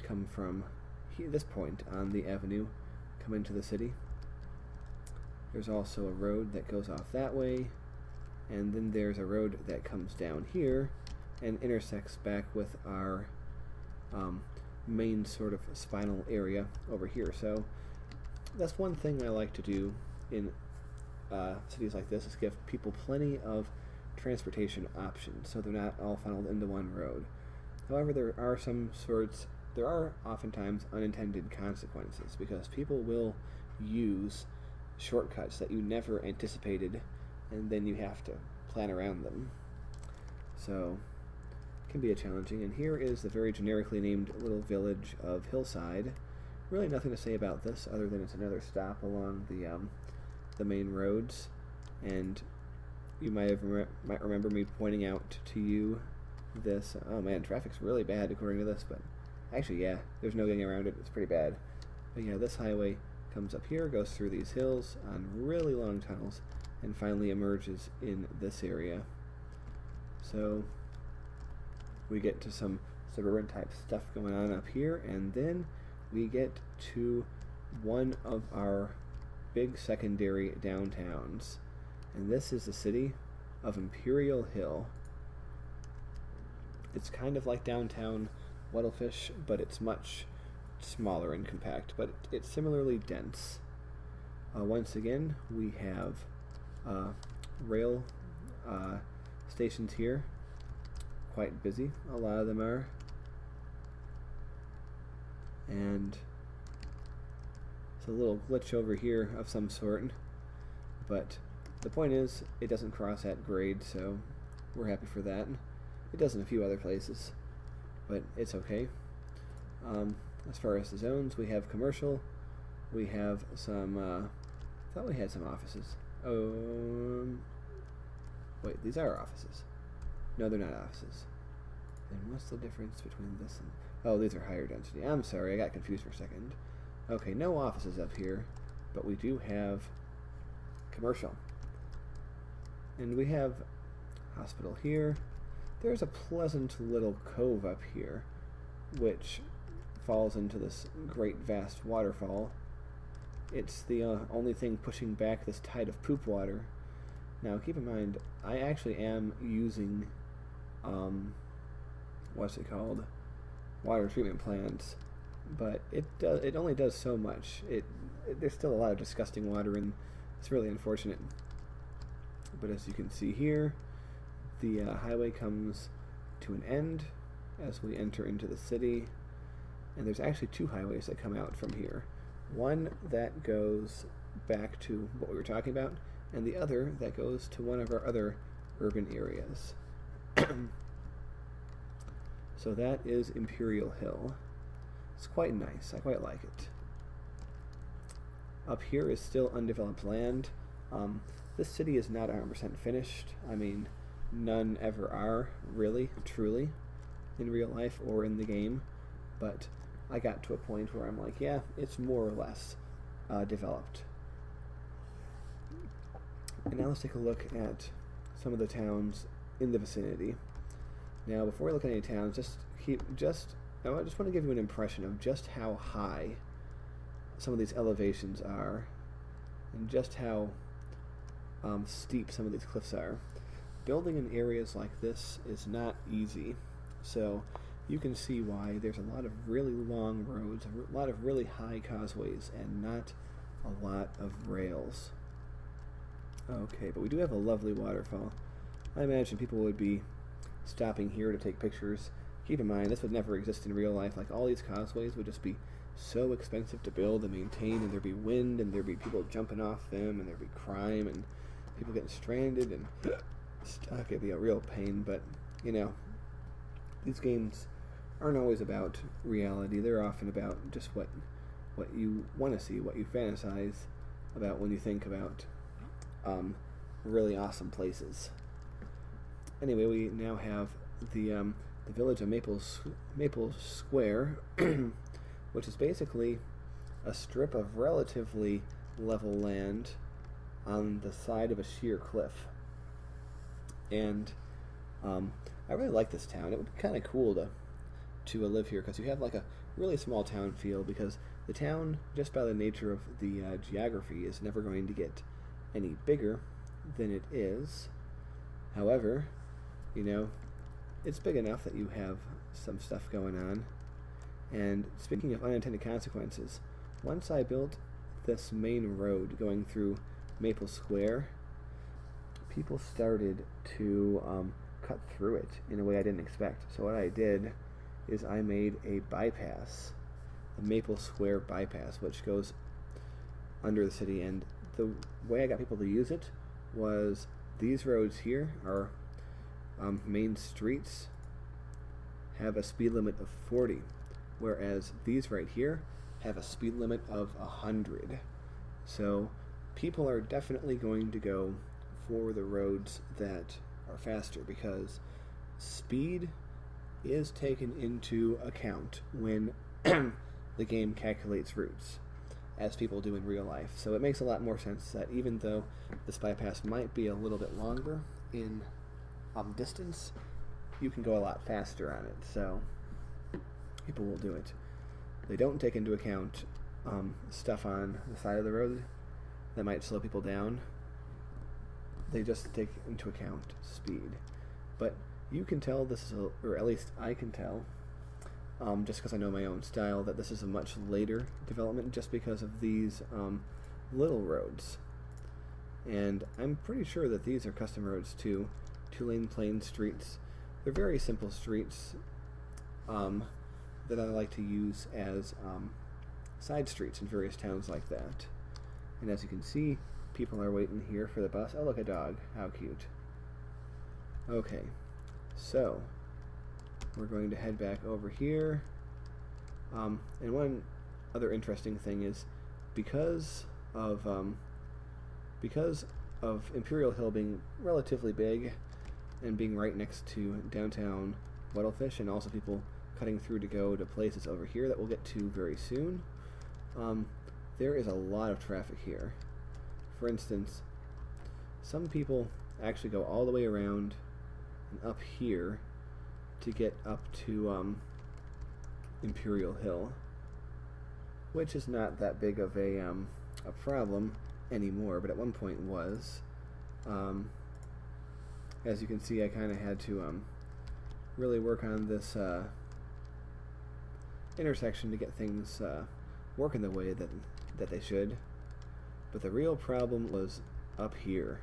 come from this point on the avenue, come into the city. There's also a road that goes off that way, and then there's a road that comes down here and intersects back with our main sort of spinal area over here. So that's one thing I like to do in cities like this, is give people plenty of transportation options so they're not all funneled into one road. However, there are oftentimes unintended consequences, because people will use shortcuts that you never anticipated, and then you have to plan around them. So it can be a challenging. And here is the very generically named little village of Hillside. Really nothing to say about this other than it's another stop along the main roads, and you might remember me pointing out to you this. Oh man, traffic's really bad according to this, but actually, yeah, there's no getting around it. It's pretty bad. But yeah, this highway comes up here, goes through these hills on really long tunnels, and finally emerges in this area. So we get to some suburban type stuff going on up here, and then we get to one of our big secondary downtowns, and this is the city of Imperial Hill. It's kind of like downtown Wuttlefish, but it's much smaller and compact, but it's similarly dense. Once again, we have rail stations here, quite busy, a lot of them are, and it's a little glitch over here of some sort, but the point is it doesn't cross at grade, so we're happy for that. It does in a few other places, but it's okay. As far as the zones, we have commercial, we have some, I thought we had some offices. Wait, these are offices. No, they're not offices. Then what's the difference between this and... Oh, these are higher density. I'm sorry, I got confused for a second. Okay, no offices up here, but we do have commercial. And we have hospital here. There's a pleasant little cove up here, which falls into this great vast waterfall. It's the only thing pushing back this tide of poop water. Now keep in mind, I actually am using what's it called, water treatment plants, but it only does so much. There's still a lot of disgusting water, and it's really unfortunate. But as you can see here, the highway comes to an end as we enter into the city, and there's actually two highways that come out from here. One that goes back to what we were talking about, and the other that goes to one of our other urban areas. So that is Imperial Hill. It's quite nice. I quite like it. Up here is still undeveloped land. This city is not 100% finished. I mean, none ever are, really, truly, in real life or in the game. But I got to a point where I'm like, yeah, it's more or less developed. And now let's take a look at some of the towns in the vicinity. Now, before we look at any towns, I just want to give you an impression of just how high some of these elevations are, and just how steep some of these cliffs are. Building in areas like this is not easy, so you can see why there's a lot of really long roads, a lot of really high causeways, and not a lot of rails. Okay, but we do have a lovely waterfall. I imagine people would be stopping here to take pictures. Keep in mind, this would never exist in real life. Like, all these causeways would just be so expensive to build and maintain, and there'd be wind, and there'd be people jumping off them, and there'd be crime, and people getting stranded and stuck. It'd be a real pain, but, you know, these games aren't always about reality. They're often about just what you want to see, what you fantasize about when you think about really awesome places. Anyway, we now have the village of Maple Square, which is basically a strip of relatively level land on the side of a sheer cliff. And I really like this town. It would be kind of cool to live here, because you have like a really small town feel, because the town, just by the nature of the geography, is never going to get any bigger than it is. However, you know, it's big enough that you have some stuff going on. And speaking of unintended consequences, once I built this main road going through Maple Square, people started to cut through it in a way I didn't expect. So what I did is I made a bypass, a Maple Square bypass, which goes under the city. And the way I got people to use it was these roads here are main streets, have a speed limit of 40, whereas these right here have a speed limit of 100. So people are definitely going to go for the roads that are faster, because speed is taken into account when the game calculates routes, as people do in real life. So it makes a lot more sense that even though this bypass might be a little bit longer in distance, you can go a lot faster on it, so people will do it. They don't take into account stuff on the side of the road that might slow people down. They just take into account speed. But you can tell this is, or at least I can tell, just because I know my own style, that this is a much later development, just because of these little roads. And I'm pretty sure that these are custom roads too. 2-lane plain streets. They're very simple streets that I like to use as side streets in various towns like that. And as you can see, people are waiting here for the bus. Oh, look, a dog. How cute. Okay, so we're going to head back over here. And one other interesting thing is, because of Imperial Hill being relatively big and being right next to downtown Wuttlefish, and also people cutting through to go to places over here that we'll get to very soon, there is a lot of traffic here. For instance, some people actually go all the way around and up here to get up to Imperial Hill, which is not that big of a problem anymore, but at one point was. As you can see, I kind of had to really work on this intersection to get things working the way that they should. But the real problem was up here.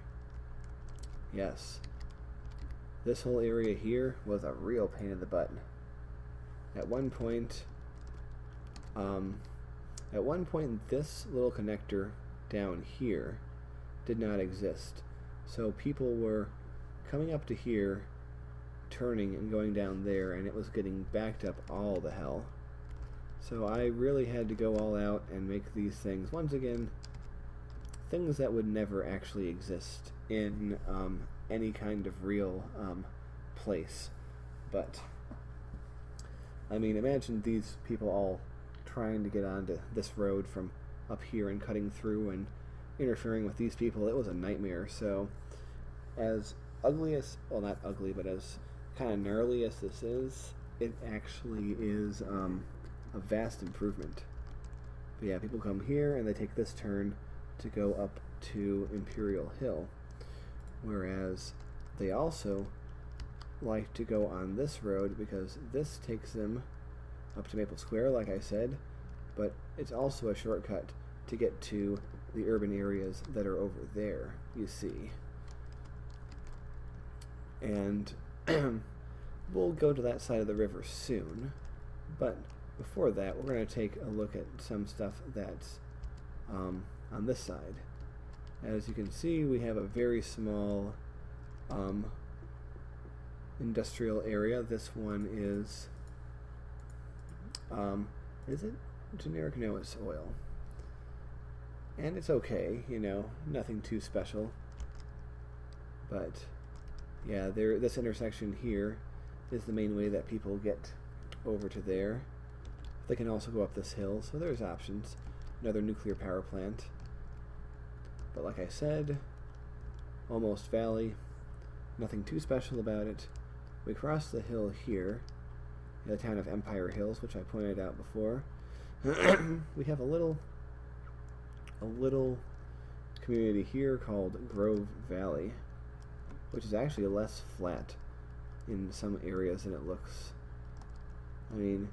Yes, this whole area here was a real pain in the butt. At one point, this little connector down here did not exist. So people were coming up to here, turning and going down there, and it was getting backed up all the hell. So I really had to go all out and make these things, once again, things that would never actually exist in any kind of real place. But, I mean, imagine these people all trying to get onto this road from up here and cutting through and interfering with these people. It was a nightmare. So, as ugly as, well, not ugly, but as kind of gnarly as this is, it actually is a vast improvement. But yeah, people come here and they take this turn to go up to Imperial Hill, whereas they also like to go on this road because this takes them up to Maple Square, like I said, but it's also a shortcut to get to the urban areas that are over there, you see. And we'll go to that side of the river soon, but before that, we're going to take a look at some stuff that's on this side. As you can see, we have a very small industrial area. This one is it generic? No, it's oil. And it's okay, you know, nothing too special. But yeah, this intersection here is the main way that people get over to there. They can also go up this hill, so there's options. Another nuclear power plant. But like I said, almost valley, nothing too special about it. We cross the hill here, the town of Empire Hills, which I pointed out before. We have a little community here called Grove Valley, which is actually less flat in some areas than it looks. I mean,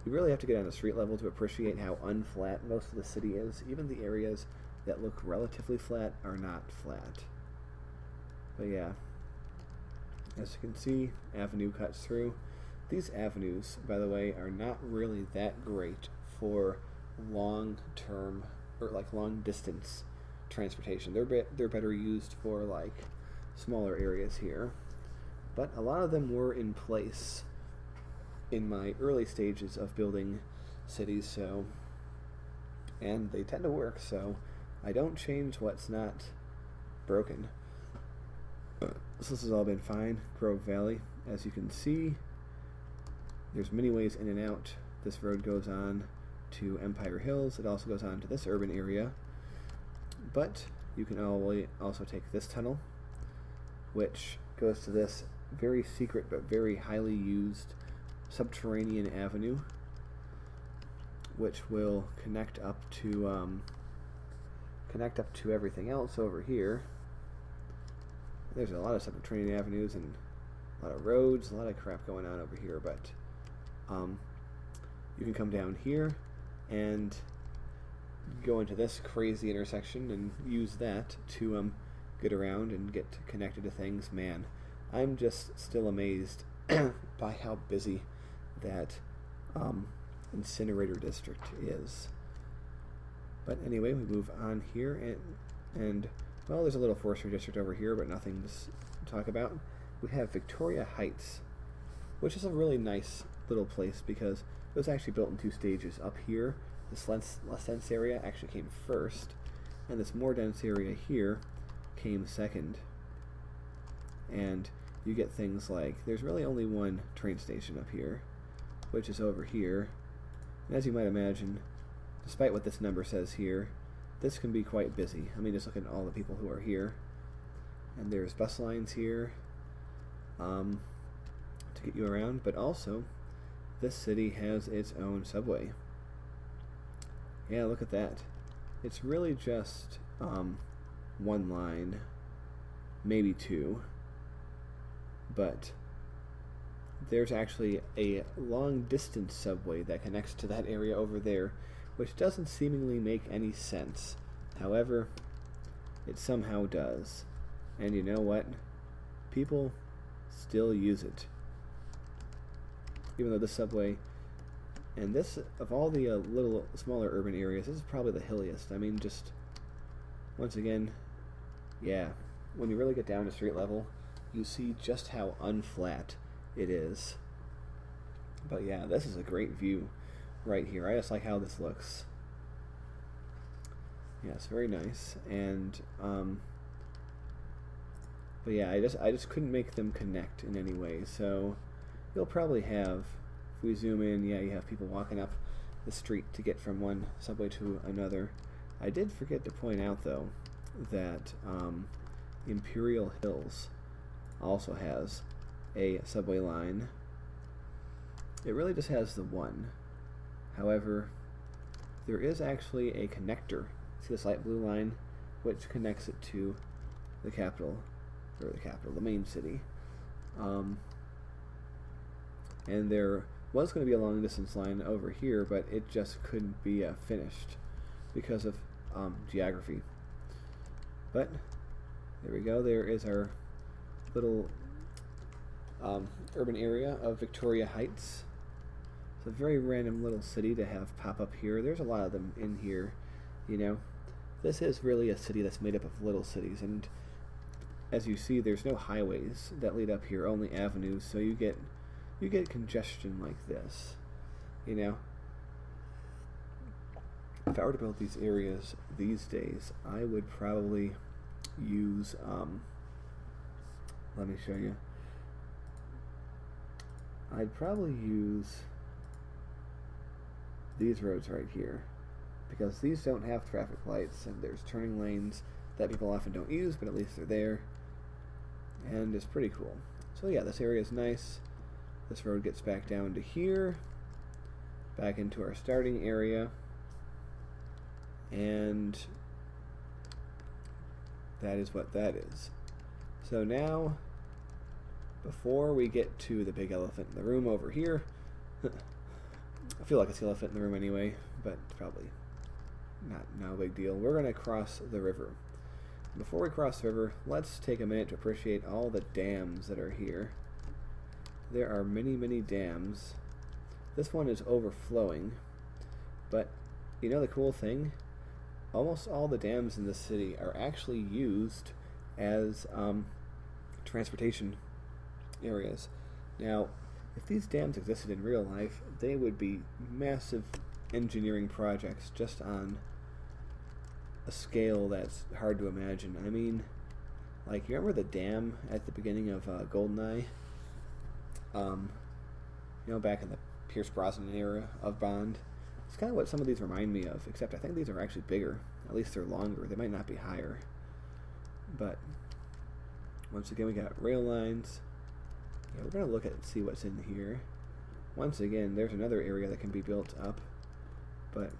you really have to get on the street level to appreciate how unflat most of the city is. Even the areas that look relatively flat are not flat. But yeah, as you can see, avenue cuts through. These avenues, by the way, are not really that great for long-term or like long-distance transportation. They're better used for like smaller areas here. But a lot of them were in place in my early stages of building cities, so, and they tend to work, so I don't change what's not broken. So this has all been fine. Grove Valley, as you can see, there's many ways in and out. This road goes on to Empire Hills. It also goes on to this urban area, but you can also take this tunnel, which goes to this very secret but very highly used subterranean avenue, which will connect up to everything else over here. There's a lot of subterranean avenues and a lot of roads, a lot of crap going on over here, but you can come down here and go into this crazy intersection and use that to get around and get connected to things. Man, I'm just still amazed by how busy that incinerator district is. But anyway, we move on here, and well, there's a little forestry district over here, but nothing to talk about. We have Victoria Heights, which is a really nice little place because it was actually built in 2 stages. Up here, this less dense area actually came first, and this more dense area here came second. And you get things like, there's really only one train station up here, which is over here. And as you might imagine, despite what this number says here, this can be quite busy. I mean, just look at all the people who are here. And there's bus lines here to get you around, but also this city has its own subway. Yeah, look at that. It's really just one line, maybe 2, but there's actually a long-distance subway that connects to that area over there, which doesn't seemingly make any sense. However, it somehow does. And you know what? People still use it. Even though the subway, and this, of all the little smaller urban areas, this is probably the hilliest. I mean, just, once again, yeah, when you really get down to street level, you see just how unflat it is. But yeah, this is a great view right here. I just like how this looks. Yeah, it's very nice. And but yeah, I just couldn't make them connect in any way. So you'll probably have, if we zoom in, yeah, you have people walking up the street to get from one subway to another. I did forget to point out though that Imperial Hills also has a subway line. It really just has the one. However, there is actually a connector. See this light blue line, which connects it to the capital, the main city. And there was going to be a long distance line over here, but it just couldn't be finished because of geography. But there we go. There is our little urban area of Victoria Heights. It's a very random little city to have pop up here. There's a lot of them in here, you know. This is really a city that's made up of little cities, and as you see, there's no highways that lead up here, only avenues, so you get congestion like this, you know. If I were to build these areas these days, I would probably use, let me show you. I'd probably use these roads right here, because these don't have traffic lights, and there's turning lanes that people often don't use, but at least they're there, and it's pretty cool. So yeah, this area is nice. This road gets back down to here, back into our starting area, and that is what that is. So now, before we get to the big elephant in the room over here, I feel like it's the elephant in the room anyway, but it's probably not no big deal. We're going to cross the river. Before we cross the river, let's take a minute to appreciate all the dams that are here. There are many, many dams. This one is overflowing, but you know the cool thing? Almost all the dams in this city are actually used as transportation areas. Now, if these dams existed in real life, they would be massive engineering projects just on a scale that's hard to imagine. I mean, like, you remember the dam at the beginning of GoldenEye? You know, back in the Pierce Brosnan era of Bond? It's kind of what some of these remind me of, except I think these are actually bigger. At least they're longer. They might not be higher. But, once again, we got rail lines. Yeah, we're going to look at see what's in here. Once again, there's another area that can be built up. But,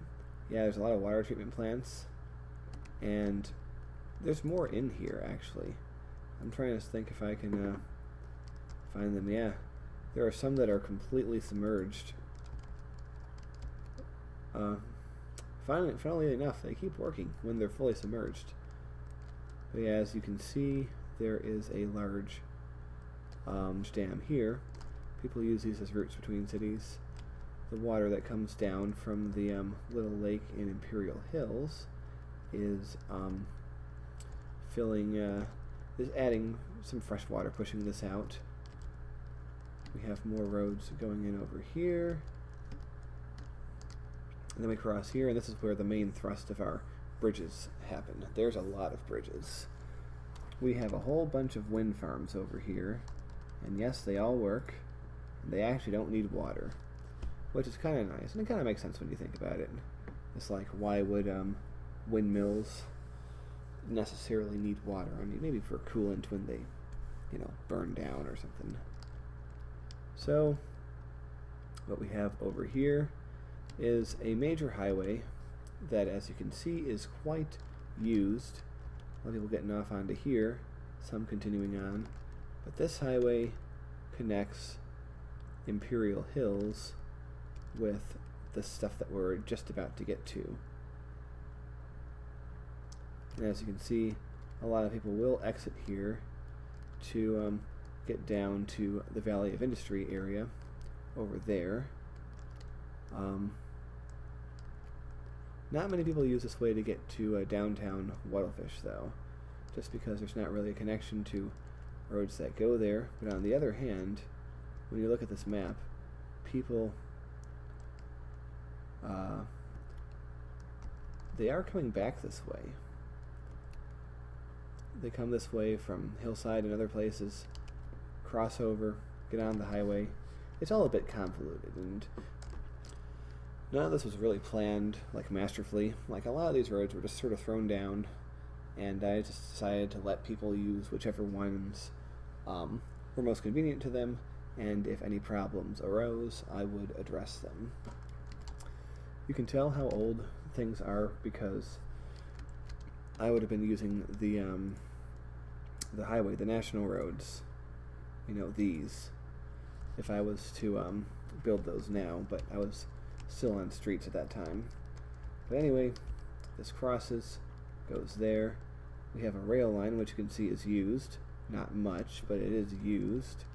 yeah, there's a lot of water treatment plants. And there's more in here, actually. I'm trying to think if I can find them. Yeah, there are some that are completely submerged. Funnily enough, they keep working when they're fully submerged. But yeah, as you can see, there is a large dam here. People use these as routes between cities. The water that comes down from the little lake in Imperial Hills is is adding some fresh water, pushing this out. We have more roads going in over here. And then we cross here, and this is where the main thrust of our bridges happen. There's a lot of bridges. We have a whole bunch of wind farms over here, and yes, they all work. And they actually don't need water, which is kind of nice, and it kind of makes sense when you think about it. It's like, why would windmills necessarily need water? I mean, maybe for coolant when they, you know, burn down or something. So, what we have over here is a major highway that, as you can see, is quite used. A lot of people getting off onto here, some continuing on. But this highway connects Imperial Hills with the stuff that we're just about to get to. And as you can see, a lot of people will exit here to get down to the Valley of Industry area over there. Not many people use this way to get to downtown Wuttlefish, though, just because there's not really a connection to roads that go there. But on the other hand, when you look at this map, people they are coming back this way. They come this way from Hillside and other places, cross over, get on the highway. It's all a bit convoluted, and none of this was really planned, like, masterfully. Like, a lot of these roads were just sort of thrown down, and I just decided to let people use whichever ones were most convenient to them, and if any problems arose, I would address them. You can tell how old things are because I would have been using the highway, the national roads, you know, these, if I was to build those now, but I was still on streets at that time. But anyway, this crosses, goes there. We have a rail line, which you can see is used. Not much, but it is used.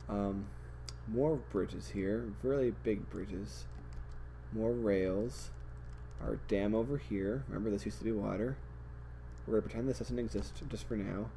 More bridges here, really big bridges. More rails. Our dam over here. Remember, this used to be water. We're going to pretend this doesn't exist just for now.